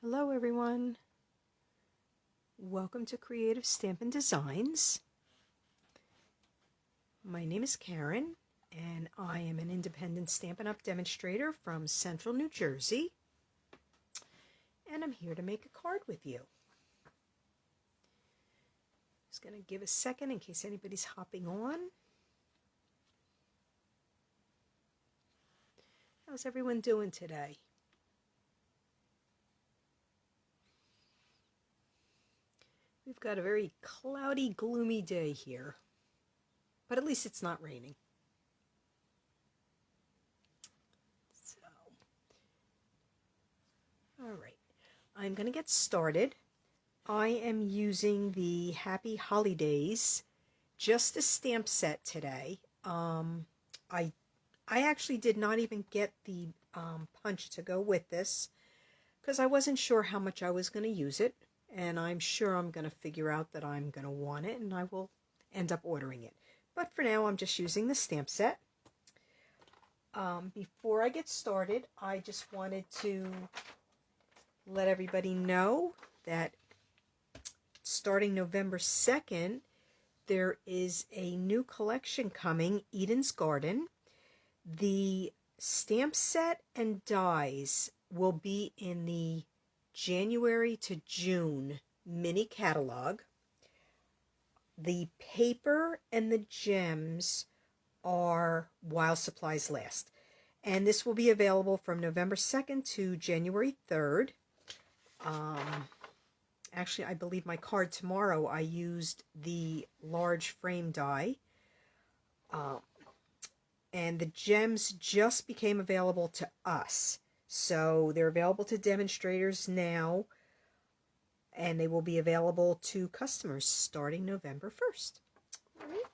Hello everyone, welcome to Creative Stampin' Designs. My name is Karen and I am an independent Stampin' Up! Demonstrator from Central New Jersey, and I'm here to make a card with you. Just going to give a second in case anybody's hopping on. How's everyone doing today? We've got a very cloudy, gloomy day here, but at least it's not raining. So, all right, I'm going to get started. I am using the Happy Holidays Just a Stamp set today. I actually did not even get the punch to go with this because I wasn't sure how much I was going to use it. And I'm sure I'm going to figure out that I'm going to want it and I will end up ordering it. But for now, I'm just using the stamp set. Before I get started, I just wanted to let everybody know that starting November 2nd, there is a new collection coming, Eden's Garden. The stamp set and dies will be in the January to June mini catalog. The paper and the gems are while supplies last. And this will be available from November 2nd to January 3rd. Actually, I believe my card tomorrow, I used the large frame die. And the gems just became available to us. So they're available to demonstrators now, and they will be available to customers starting November 1st. All right,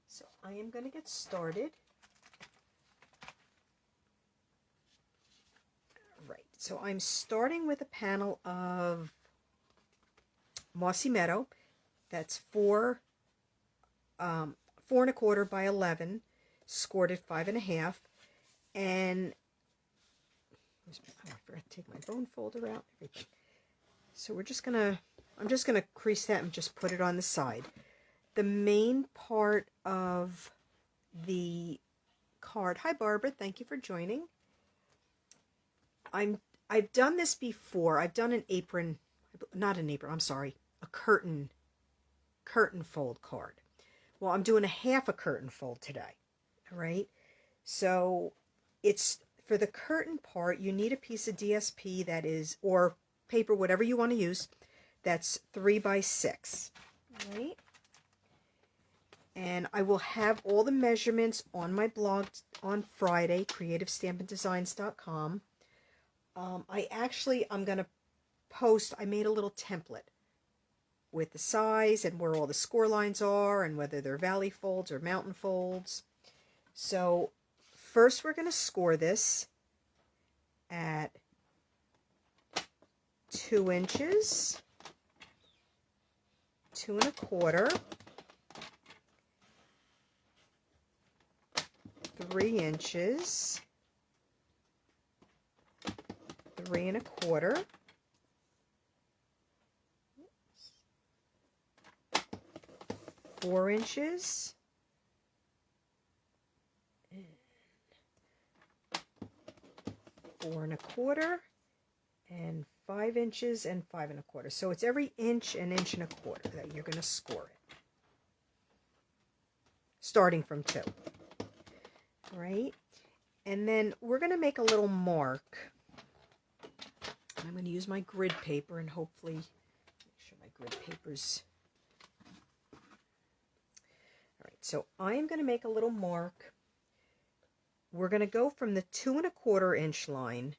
so I am going to get started. All right, so I'm starting with a panel of Mossy Meadow. That's 4 4¼ by 11, scored at 5½, and I forgot to take my bone folder out. So I'm just gonna crease that and just put it on the side. The main part of the card. Hi Barbara, thank you for joining. I've done this before. I've done an apron, not an apron, I'm sorry, a curtain fold card. Well, I'm doing a half a curtain fold today. All right. So it's for the curtain part, you need a piece of DSP that is, or paper, whatever you want to use, that's 3 by 6. Right? And I will have all the measurements on my blog on Friday, creativestampindesigns.com. I'm going to post, I made a little template with the size and where all the score lines are and whether they're valley folds or mountain folds. So first we're going to score this at 2 inches, 2¼ 3 inches, 3¼ 4 inches, 4¼ and 5 inches and 5¼ So it's every inch and 1¼ that you're going to score it, starting from 2. All right, and then we're going to make a little mark. I'm going to use my grid paper and hopefully make sure my grid paper's. All right, so I'm going to make a little mark. We're going to go from the 2¼ inch line,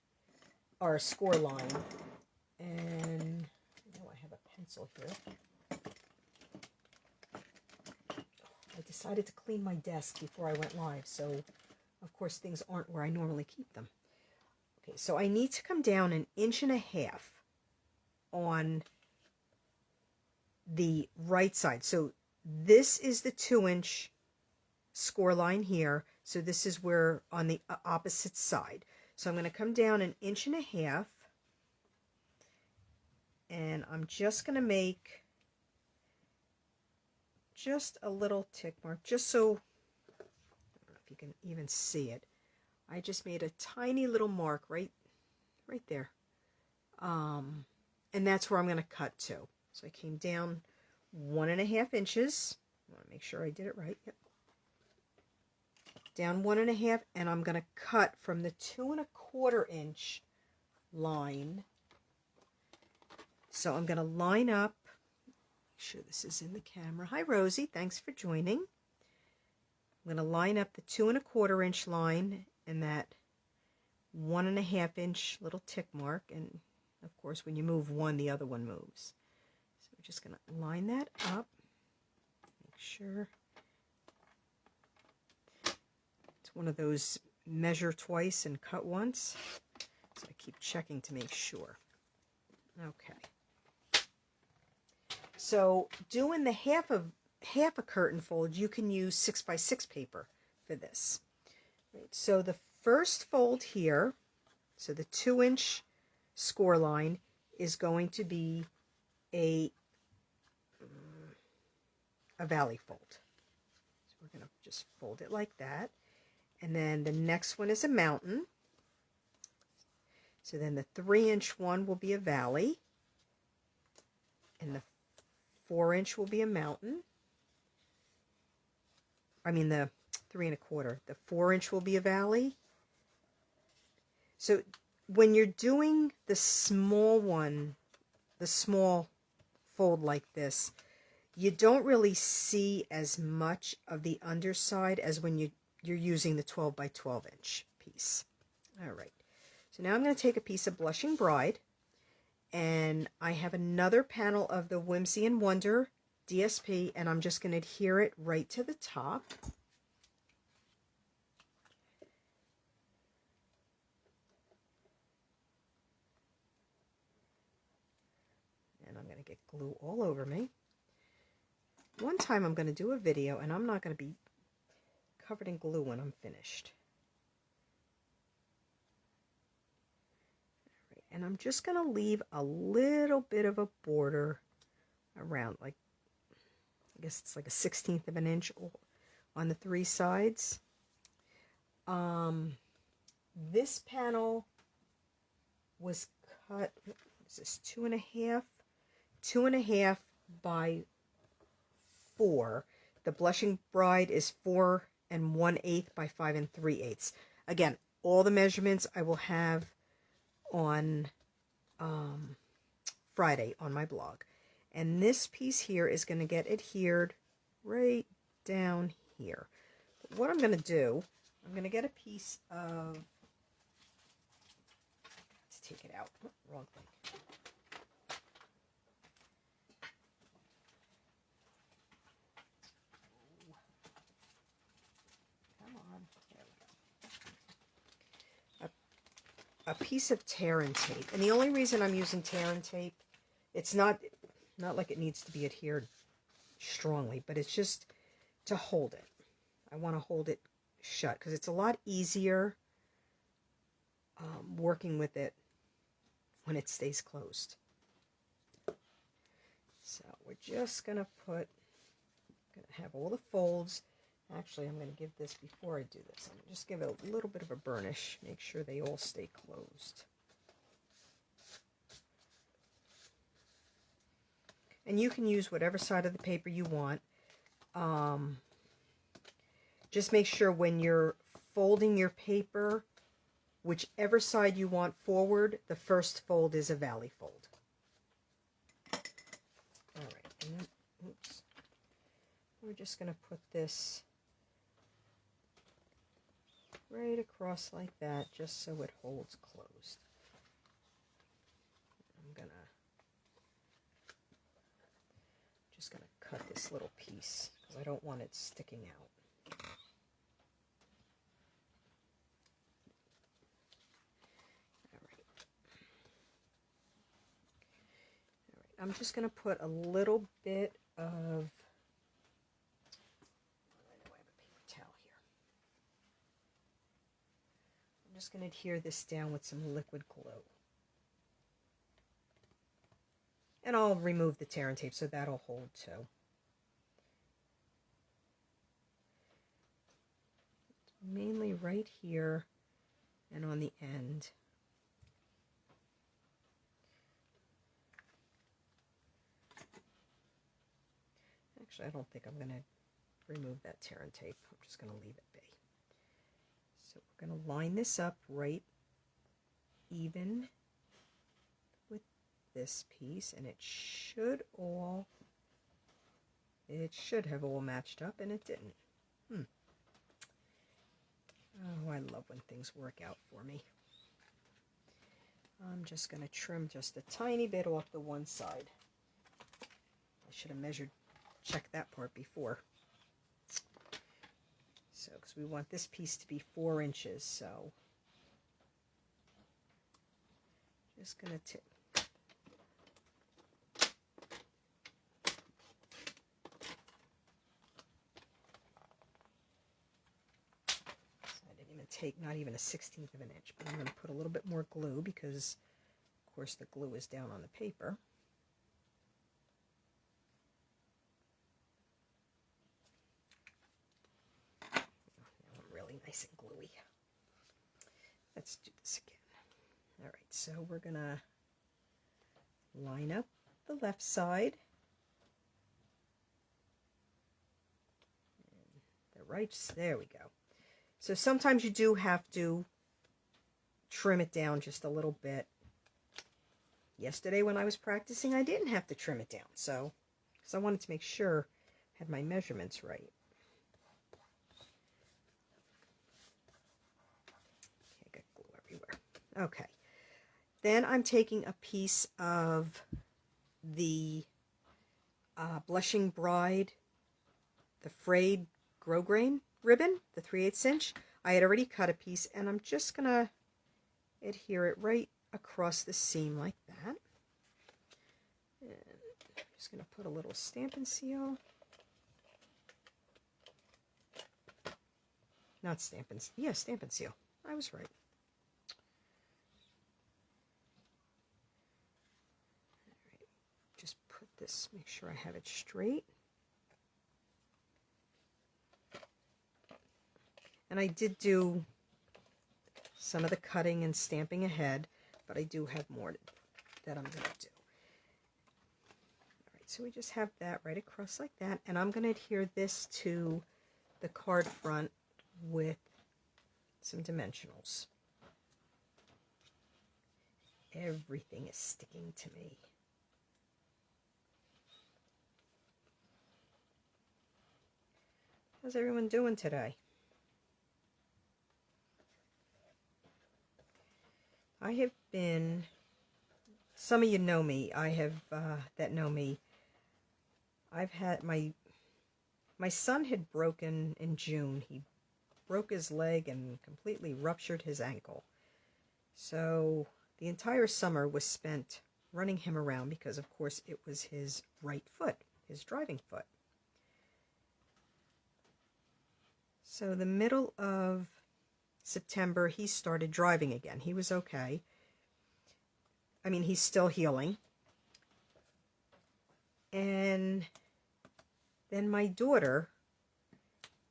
our score line, and I have a pencil here. I decided to clean my desk before I went live, so of course things aren't where I normally keep them. Okay, so I need to come down 1½ inches on the right side. So this is the 2-inch score line here. So this is where on the opposite side. So I'm going to come down 1½ inches and I'm just going to make just a little tick mark, just so, I don't know if you can even see it. I just made a tiny little mark right there. And that's where I'm going to cut to. So I came down 1.5 inches. I want to make sure I did it right. Yep. Down 1.5, and I'm going to cut from the 2.25 inch line. So I'm going to line up. Make sure this is in the camera. Hi, Rosie. Thanks for joining. I'm going to line up the 2.25 inch line and that 1.5 inch little tick mark. And of course, when you move one, the other one moves. So we're just going to line that up. Make sure. It's one of those measure twice and cut once. So I keep checking to make sure. Okay. So doing the half a curtain fold, you can use 6x6 paper for this. Right, so the first fold here, so the 2-inch score line is going to be a valley fold. So we're going to just fold it like that. And then the next one is a mountain. So then the 3-inch one will be a valley. And the 4-inch will be a mountain. I mean the 3.25. The 4-inch will be a valley. So when you're doing the small one, the small fold like this, you don't really see as much of the underside as when you're using the 12 by 12 inch piece. All right. So now I'm going to take a piece of Blushing Bride, and I have another panel of the Whimsy and Wonder DSP, and I'm just going to adhere it right to the top. And I'm going to get glue all over me. One time I'm going to do a video, and I'm not going to be covered in glue when I'm finished. All right, and I'm just going to leave a little bit of a border around, like, I guess it's like a 1/16 of an inch on the 3 sides. This panel was cut, what is this, 2.5 by 4. The Blushing Bride is 4 1/8 by 5 3/8. Again, all the measurements I will have on Friday on my blog. And this piece here is going to get adhered right down here. But what I'm going to do, I'm going to get a piece of, let's take it out, oh, wrong thing. A piece of tear and tape. And the only reason I'm using tear and tape, it's not like it needs to be adhered strongly, but it's just to hold it. I want to hold it shut because it's a lot easier working with it when it stays closed. So we're just going to have all the folds. Actually, I'm going to give this, before I do this, I'm going to just give it a little bit of a burnish. Make sure they all stay closed. And you can use whatever side of the paper you want. Just make sure when you're folding your paper, whichever side you want forward, the first fold is a valley fold. All right, and then, oops. We're just going to put this right across like that, just so it holds closed. I'm just gonna cut this little piece because I don't want it sticking out. All right. I'm just gonna put a little bit of, just going to adhere this down with some liquid glue. And I'll remove the tear and tape so that'll hold too. Mainly right here and on the end. Actually, I don't think I'm going to remove that tear and tape. I'm just going to leave it be. So we're going to line this up right even with this piece, and it should have all matched up, and it didn't. Oh, I love when things work out for me. I'm just going to trim just a tiny bit off the one side. I should have checked that part before. So, because we want this piece to be 4 inches, so just going to tip. Take not even a 1/16 of an inch, but I'm going to put a little bit more glue because, of course, the glue is down on the paper. Now I'm really nice and gluey. Let's do this again. All right, so we're going to line up the left side. And the right, there we go. So sometimes you do have to trim it down just a little bit. Yesterday when I was practicing, I didn't have to trim it down, so because I wanted to make sure I had my measurements right. I got glue everywhere. Okay. Then I'm taking a piece of the Blushing Bride, the frayed grosgrain ribbon, the 3/8 inch. I had already cut a piece, and I'm just going to adhere it right across the seam like that. And I'm just going to put a little Stampin' Seal. Not Stampin', yeah, Stampin' Seal. I was right. All right, just put this, make sure I have it straight. And I did do some of the cutting and stamping ahead, but I do have more that I'm going to do. All right, so we just have that right across like that, and I'm going to adhere this to the card front with some dimensionals. Everything is sticking to me. How's everyone doing today? I have been, some of you know me, that know me, I've had, my son had broken in June. He broke his leg and completely ruptured his ankle. So the entire summer was spent running him around because, of course, it was his right foot, his driving foot. So the middle of September, he started driving again. He was okay. I mean, he's still healing. And then my daughter,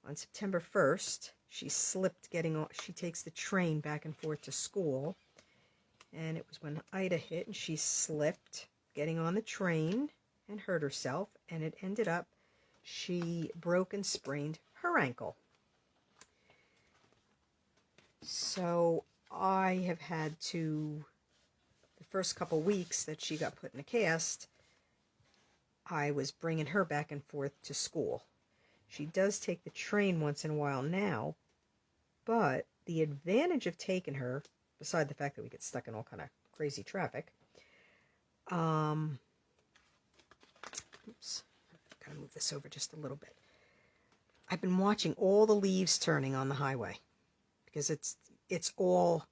on September 1st, she slipped getting on. She takes the train back and forth to school. And it was when Ida hit, and she slipped getting on the train and hurt herself. And it ended up she broke and sprained her ankle. So I have had to, the first couple weeks that she got put in a cast, I was bringing her back and forth to school. She does take the train once in a while now, but the advantage of taking her, beside the fact that we get stuck in all kind of crazy traffic, oops, I've got to move this over just a little bit. I've been watching all the leaves turning on the highway, because it's all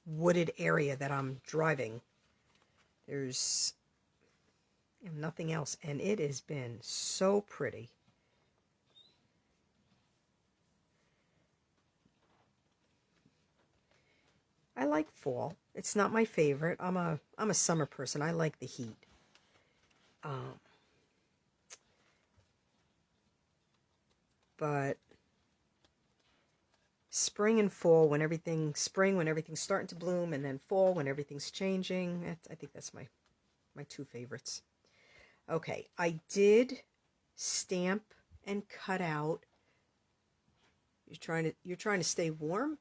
wooded area that I'm driving. There's nothing else, and it has been so pretty. I like fall. It's not my favorite. I'm a summer person. I like the heat. Um, but spring and fall, when everything's starting to bloom, and then fall when everything's changing. I think that's my two favorites. Okay, I did stamp and cut out. You're trying to stay warm?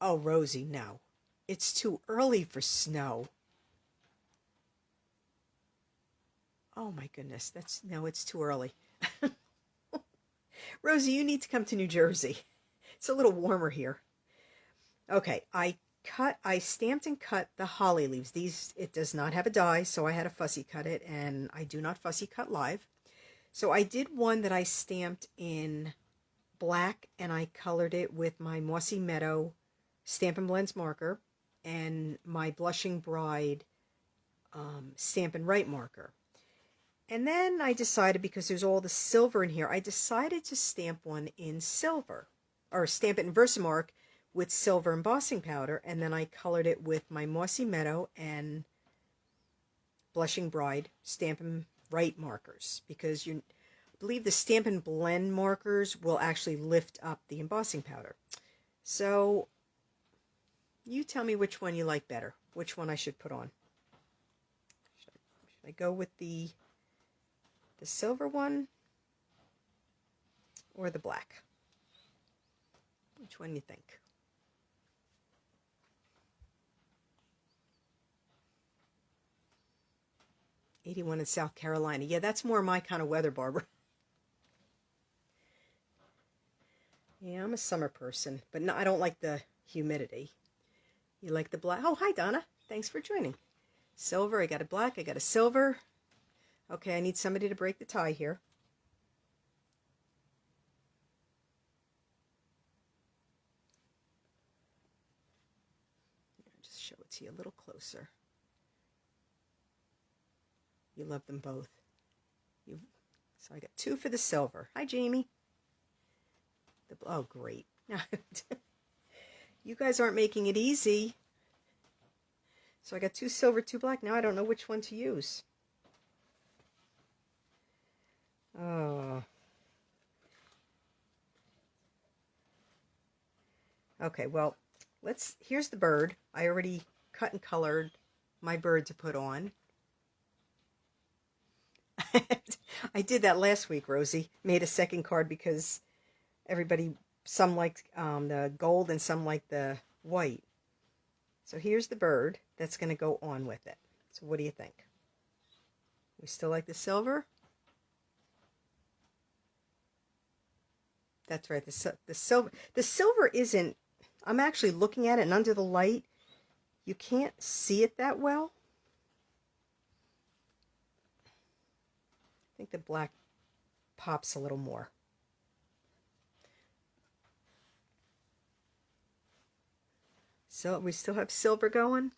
Oh, Rosie, no. It's too early for snow. Oh my goodness, it's too early. Rosie, you need to come to New Jersey. It's a little warmer here. Okay, I stamped and cut the holly leaves. It does not have a die, so I had to fussy cut it, and I do not fussy cut live. So I did one that I stamped in black, and I colored it with my Mossy Meadow Stampin' Blends marker and my Blushing Bride Stampin' Write marker. And then I decided, because there's all the silver in here, I decided to stamp one in silver, or stamp it in Versamark with silver embossing powder, and then I colored it with my Mossy Meadow and Blushing Bride Stampin' Write markers, because I believe the Stampin' Blend markers will actually lift up the embossing powder. So you tell me which one you like better, which one I should put on. Should I go with the silver one or the black? Which one do you think? '81 in South Carolina. Yeah, that's more my kind of weather, Barbara. Yeah, I'm a summer person, but no, I don't like the humidity. You like the black? Oh, hi, Donna. Thanks for joining. Silver, I got a black, I got a silver. Okay, I need somebody to break the tie here. Just show it to you a little closer. You love them both. So I got 2 for the silver. Hi, Jamie. Oh, great. You guys aren't making it easy. So I got 2 silver, 2 black. Now I don't know which one to use. Oh. Okay, well, here's the bird. I already cut and colored my bird to put on. I did that last week, Rosie. Made a second card because some like the gold and some like the white. So here's the bird that's going to go on with it. So what do you think? We still like the silver? That's right. The silver isn't. I'm actually looking at it, and under the light, you can't see it that well. I think the black pops a little more. So we still have silver going.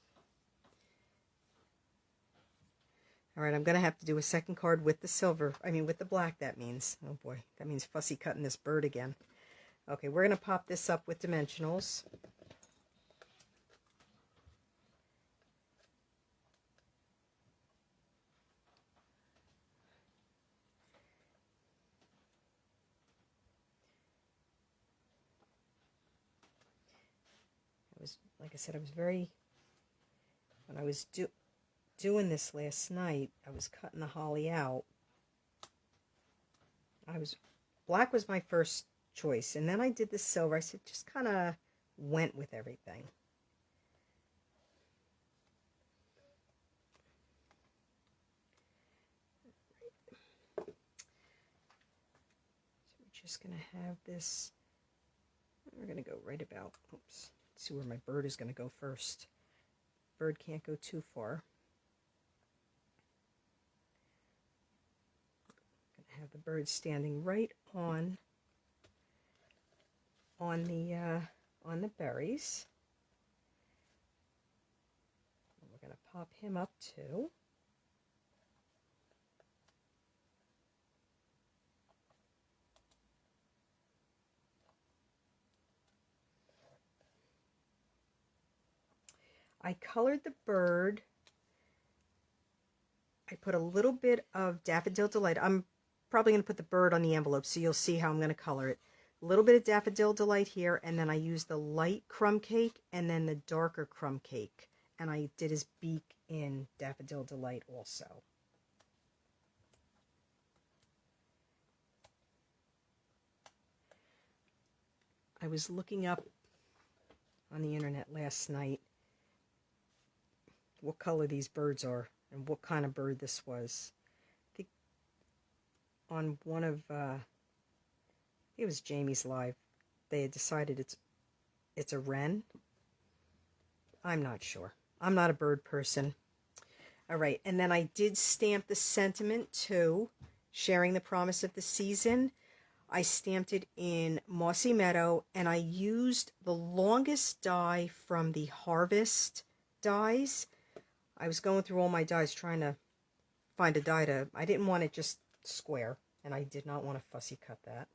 All right, I'm going to have to do a second card with the silver. I mean, with the black, that means. Oh boy, that means fussy cutting this bird again. Okay, we're going to pop this up with dimensionals. Like I said, when I was doing this last night, I was cutting the holly out. Black was my first choice, and then I did the silver. I said, just kind of went with everything. So we're just going to have this, we're going to go right about, oops, let's see where my bird is going to go first. Bird can't go too far. I'm going to have the bird standing right on the berries. And we're going to pop him up too. I colored the bird I put a little bit of Daffodil Delight. I'm probably going to put the bird on the envelope, so you'll see how I'm going to color it. A little bit of Daffodil Delight here, and then I used the light crumb cake and then the darker crumb cake. And I did his beak in Daffodil Delight also. I was looking up on the internet last night what color these birds are and what kind of bird this was. I think on one of it was Jamie's live, they had decided it's a wren. I'm not sure. I'm not a bird person. All right, and then I did stamp the sentiment too, sharing the promise of the season. I stamped it in Mossy Meadow, and I used the longest die from the Harvest dies. I was going through all my dies trying to find a die I didn't want it just square, and I did not want to fussy cut that.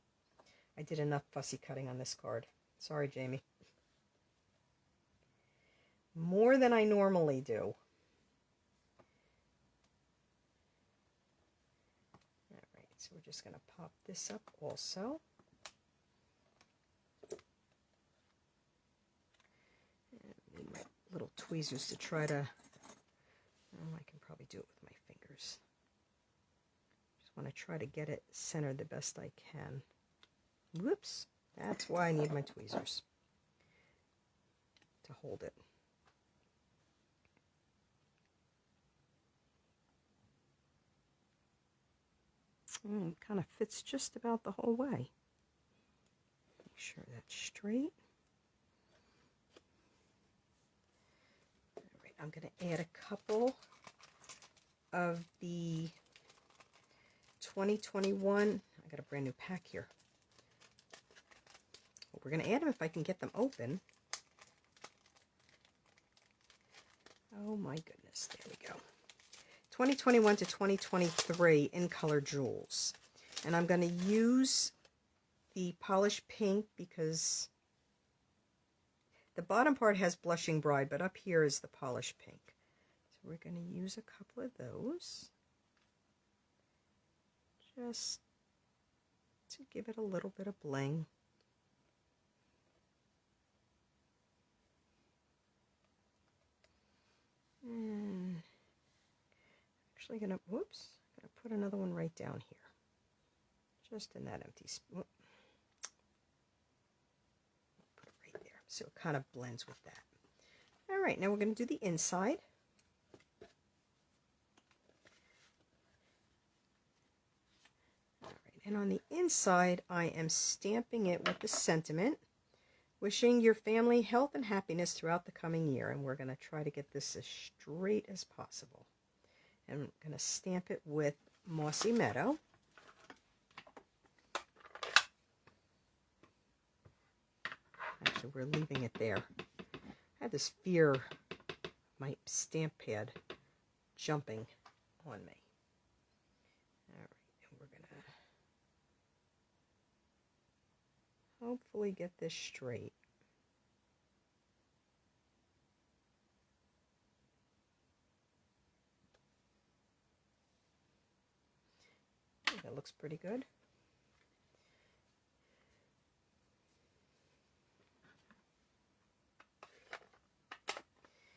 I did enough fussy cutting on this card. Sorry, Jamie. More than I normally do. Alright, so we're just going to pop this up also. And need my little tweezers to try to... Oh, I can probably do it with my fingers. Just want to try to get it centered the best I can. Whoops. That's why I need my tweezers to hold it. It kind of fits just about the whole way. Make sure that's straight. All right, I'm going to add a couple of the 2021. I got a brand new pack here. Well, we're going to add them if I can get them open. Oh my goodness, there we go. 2021 to 2023 in color jewels. And I'm going to use the polished pink because the bottom part has blushing bride, but up here is the polished pink. So we're going to use a couple of those just to give it a little bit of bling. And actually gonna, whoops, gonna put another one right down here, just in that empty spot. Put it right there, so it kind of blends with that. All right, now we're gonna do the inside. All right, and on the inside, I am stamping it with the sentiment, wishing your family health and happiness throughout the coming year. And we're gonna try to get this as straight as possible. And I'm going to stamp it with Mossy Meadow. Actually, we're leaving it there. I have this fear of my stamp pad jumping on me. All right, and we're going to hopefully get this straight. That looks pretty good.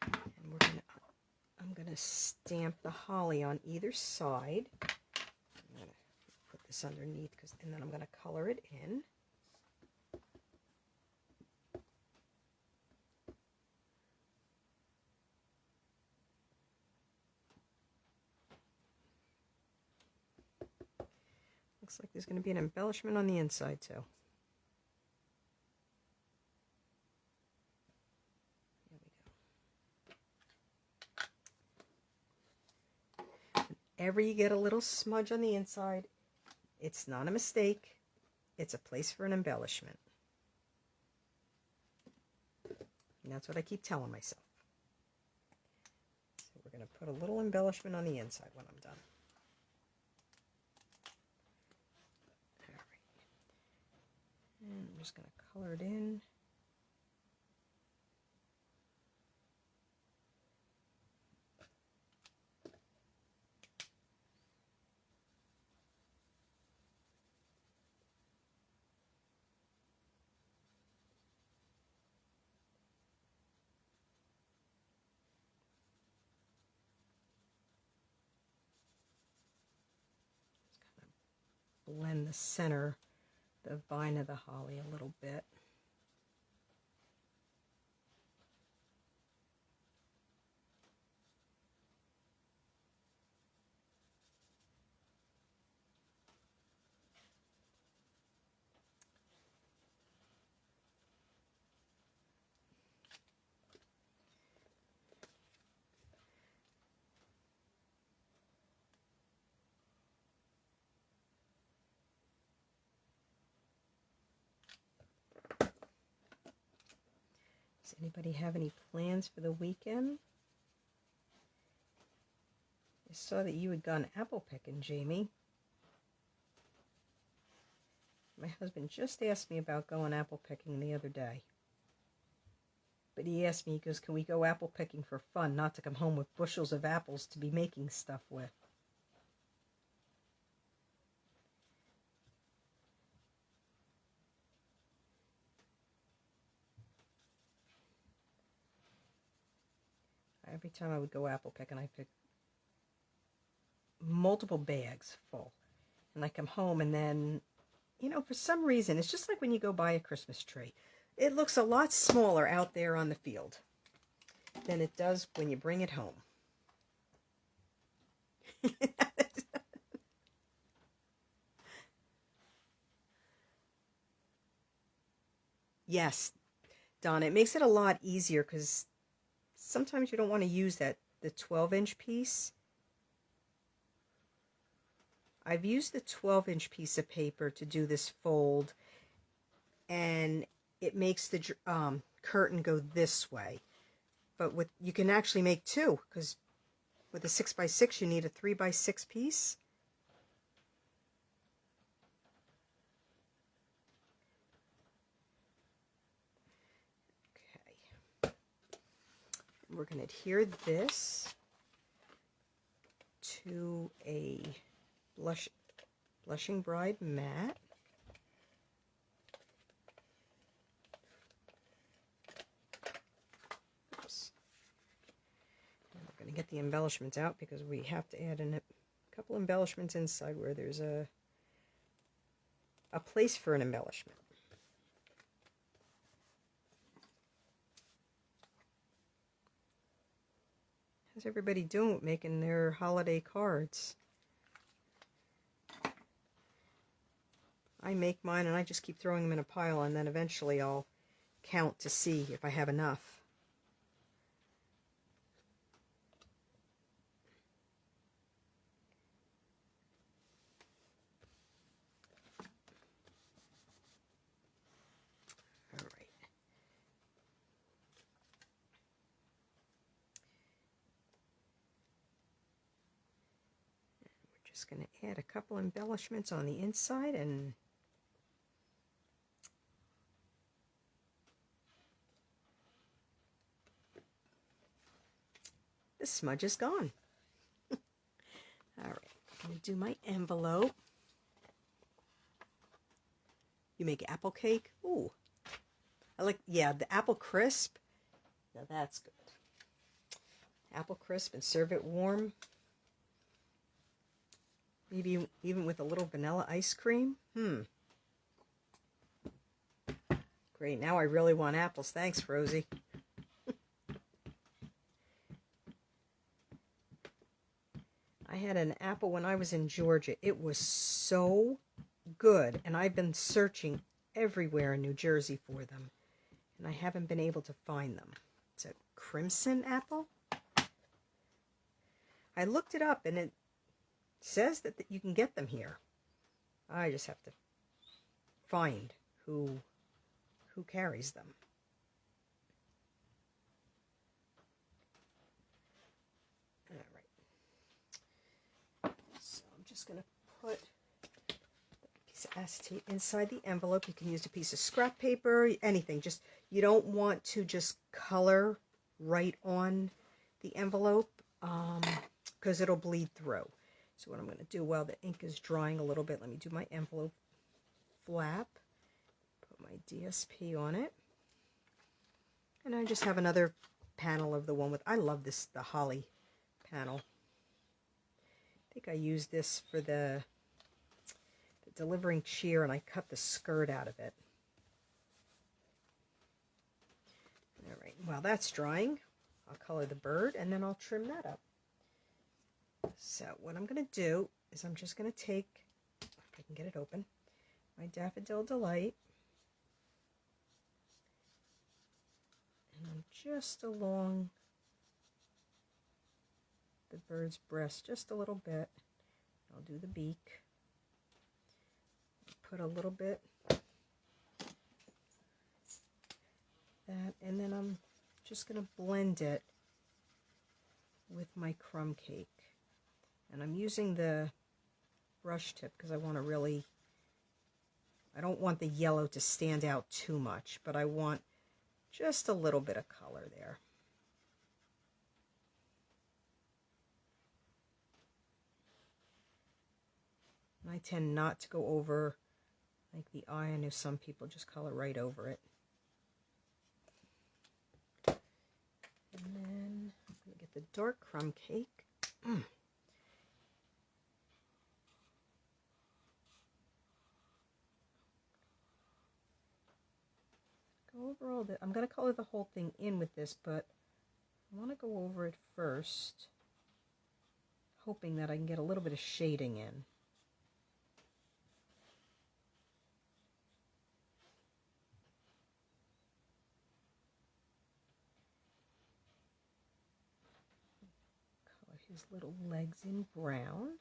And I'm gonna stamp the holly on either side. I'm gonna put this underneath and then I'm gonna color it in. Looks like there's going to be an embellishment on the inside too. There we go. Whenever you get a little smudge on the inside, it's not a mistake. It's a place for an embellishment. And that's what I keep telling myself. So we're going to put a little embellishment on the inside when I'm done. And I'm just going to color it in. blend the center, the vine of the holly a little bit. Does anybody have any plans for the weekend? I saw that you had gone apple picking, Jamie. My husband just asked me about going apple picking the other day. But he asked me, he goes, can we go apple picking for fun, not to come home with bushels of apples to be making stuff with? Every time I would go apple picking, I picked multiple bags full. And I come home and then, you know, for some reason, it's just like when you go buy a Christmas tree. It looks a lot smaller out there on the field than it does when you bring it home. Yes, Donna, it makes it a lot easier because sometimes you don't want to use the 12-inch piece. I've used the 12-inch piece of paper to do this fold, and it makes the curtain go this way. But you can actually make two, because with a 6x6 you need a 3x6 piece. Okay. We're going to adhere this to a blushing bride mat. Oops. And we're going to get the embellishments out because we have to add in a couple embellishments inside where there's a place for an embellishment. How's everybody doing with making their holiday cards? I make mine and I just keep throwing them in a pile, and then eventually I'll count to see if I have enough. All right. We're just going to add a couple embellishments on the inside, and the smudge is gone. All right, I'm going to do my envelope. You make apple cake? Ooh. I like, yeah, the apple crisp. Now that's good. Apple crisp and serve it warm. Maybe even with a little vanilla ice cream. Great, now I really want apples. Thanks, Rosie. I had an apple when I was in Georgia. It was so good, and I've been searching everywhere in New Jersey for them, and I haven't been able to find them. It's a crimson apple. I looked it up, and it says that you can get them here. I just have to find who carries them. Just going to put a piece of acetate inside the envelope. You can use a piece of scrap paper, anything. Just, you don't want to just color right on the envelope because it'll bleed through. So what I'm going to do while the ink is drying a little bit, let me do my envelope flap, put my DSP on it, and I just have another panel of the one with, I love this, the holly panel. I think I used this for the delivering cheer, and I cut the skirt out of it. All right, while that's drying, I'll color the bird, and then I'll trim that up. So what I'm going to do is I'm just going to take, if I can get it open, my Daffodil Delight, and I'm just along the bird's breast just a little bit. I'll do the beak. Put a little bit that, and then I'm just going to blend it with my crumb cake. And I'm using the brush tip because I want to really, I don't want the yellow to stand out too much, but I want just a little bit of color there. And I tend not to go over like the eye. I know some people just color right over it. And then I'm going to get the dark crumb cake. Go over all the, I'm going to color the whole thing in with this, but I want to go over it first, hoping that I can get a little bit of shading in. Color his little legs in brown.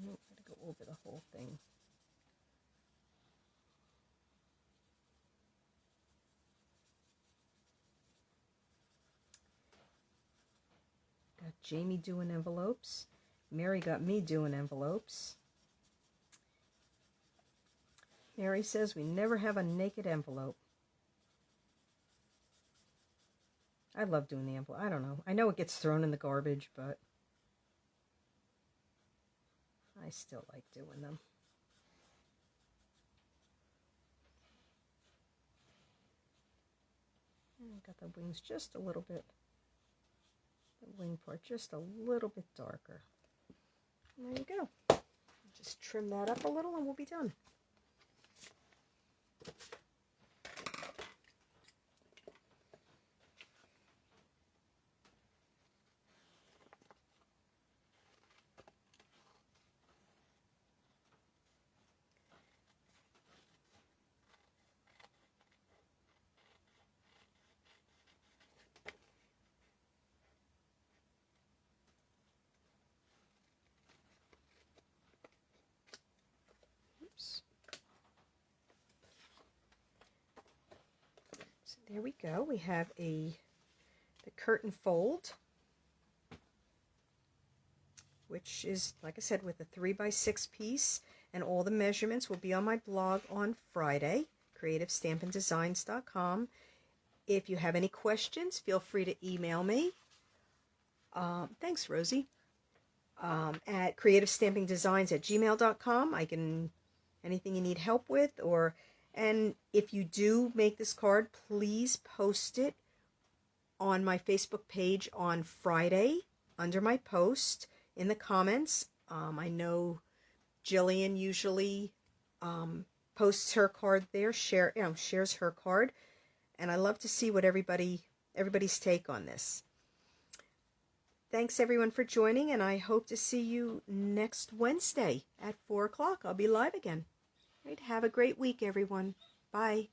Nope, I'm going to go over the whole thing. Got Jamie doing envelopes. Mary got me doing envelopes. Mary says we never have a naked envelope. I love doing the envelope. I don't know. I know it gets thrown in the garbage, but I still like doing them. And I got the wings just a little bit. The wing part just a little bit darker. And there you go. Just trim that up a little and we'll be done. So there we go. We have the curtain fold, which is, like I said, with a 3x6 piece, and all the measurements will be on my blog on Friday, creativestampindesigns.com. If you have any questions, feel free to email me. Thanks, Rosie. At creativestampingdesigns@gmail.com. I can, anything you need help with, and if you do make this card, please post it on my Facebook page on Friday under my post in the comments. I know Jillian usually posts her card there, shares her card, and I love to see what everybody's take on this. Thanks everyone for joining, and I hope to see you next Wednesday at 4 o'clock. I'll be live again. Right, have a great week, everyone. Bye.